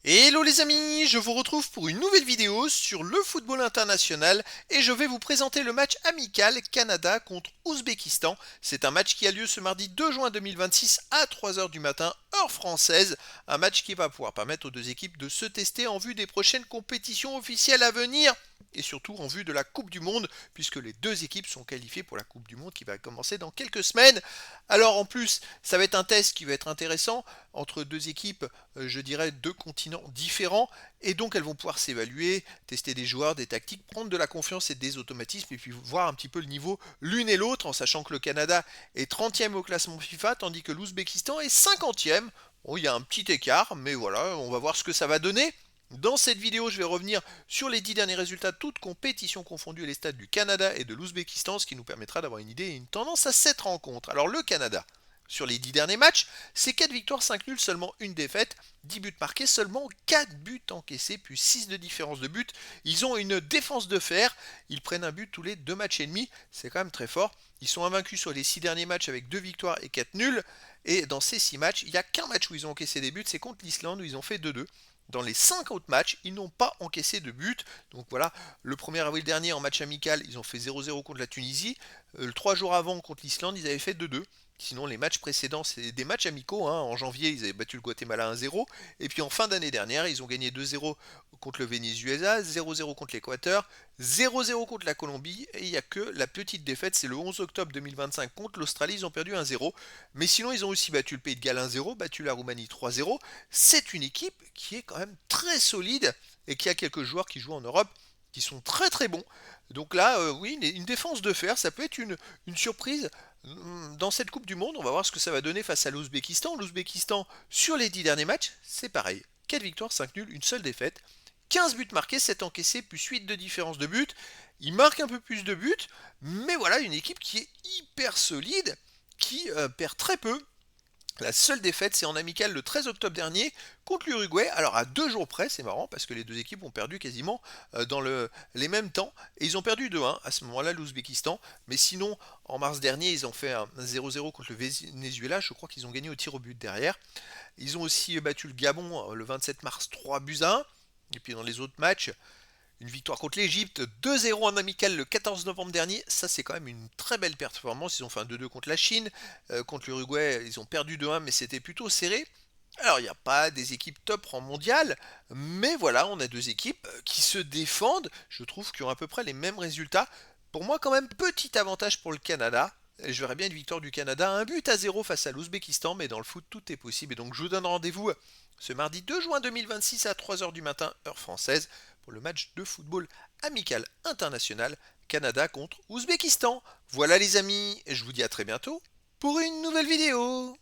Hello les amis, je vous retrouve pour une nouvelle vidéo sur le football international et je vais vous présenter le match amical Canada contre Ouzbékistan. C'est un match qui a lieu ce mardi 2 juin 2026 à 3 heures du matin, heure française. Un match qui va pouvoir permettre aux deux équipes de se tester en vue des prochaines compétitions officielles à venir et surtout en vue de la Coupe du Monde puisque les deux équipes sont qualifiées pour la Coupe du Monde qui va commencer dans quelques semaines. Alors en plus, ça va être un test qui va être intéressant entre deux équipes, je dirais deux continents différents, et donc elles vont pouvoir s'évaluer, tester des joueurs, des tactiques, prendre de la confiance et des automatismes, et puis voir un petit peu le niveau l'une et l'autre, en sachant que le Canada est 30e au classement FIFA, tandis que l'Ouzbékistan est 50e. Bon, il y a un petit écart, mais voilà, on va voir ce que ça va donner. Dans cette vidéo, je vais revenir sur les 10 derniers résultats, toutes compétitions confondues et les stades du Canada et de l'Ouzbékistan, ce qui nous permettra d'avoir une idée et une tendance à cette rencontre. Alors le Canada, sur les 10 derniers matchs, c'est 4 victoires, 5 nuls, seulement une défaite, 10 buts marqués, seulement 4 buts encaissés, puis 6 de différence de but. Ils ont une défense de fer, ils prennent un but tous les 2 matchs et demi, c'est quand même très fort. Ils sont invaincus sur les 6 derniers matchs avec 2 victoires et 4 nuls. Et dans ces 6 matchs, il n'y a qu'un match où ils ont encaissé des buts, c'est contre l'Islande où ils ont fait 2-2. Dans les 5 autres matchs, ils n'ont pas encaissé de but. Donc voilà, le 1er avril dernier en match amical, ils ont fait 0-0 contre la Tunisie. Le 3 jours avant contre l'Islande, ils avaient fait 2-2. Sinon, les matchs précédents, c'est des matchs amicaux, hein. En janvier, ils avaient battu le Guatemala 1-0. Et puis en fin d'année dernière, ils ont gagné 2-0 contre le Venezuela, 0-0 contre l'Équateur, 0-0 contre la Colombie. Et il n'y a que la petite défaite, c'est le 11 octobre 2025 contre l'Australie. Ils ont perdu 1-0. Mais sinon, ils ont aussi battu le Pays de Galles 1-0, battu la Roumanie 3-0. C'est une équipe qui est quand même très solide et qui a quelques joueurs qui jouent en Europe qui sont très très bons. Donc là, oui, une défense de fer, ça peut être une surprise dans cette Coupe du Monde. On va voir ce que ça va donner face à l'Ouzbékistan. L'Ouzbékistan, sur les 10 derniers matchs, c'est pareil. 4 victoires, 5 nuls, une seule défaite. 15 buts marqués, 7 encaissés, plus 8 de différence de but. Il marque un peu plus de buts, mais voilà, une équipe qui est hyper solide, qui perd très peu. La seule défaite, c'est en amical le 13 octobre dernier contre l'Uruguay. Alors à 2 jours près, c'est marrant parce que les deux équipes ont perdu quasiment dans les mêmes temps. Et ils ont perdu 2-1 à ce moment-là, l'Ouzbékistan. Mais sinon, en mars dernier, ils ont fait un 0-0 contre le Venezuela. Je crois qu'ils ont gagné au tir au but derrière. Ils ont aussi battu le Gabon le 27 mars 3 buts à 1. Et puis dans les autres matchs, une victoire contre l'Égypte, 2-0 en amical le 14 novembre dernier. Ça, c'est quand même une très belle performance. Ils ont fait un 2-2 contre la Chine. Contre l'Uruguay, ils ont perdu 2-1, mais c'était plutôt serré. Alors, il n'y a pas des équipes top en mondial, mais voilà, on a deux équipes qui se défendent. Je trouve qu'ils ont à peu près les mêmes résultats. Pour moi, quand même, petit avantage pour le Canada. Je verrais bien une victoire du Canada, un but à 0 face à l'Ouzbékistan, mais dans le foot, tout est possible. Et donc, je vous donne rendez-vous ce mardi 2 juin 2026 à 3 heures du matin, heure française, pour le match de football amical international Canada contre Ouzbékistan. Voilà les amis, et je vous dis à très bientôt pour une nouvelle vidéo.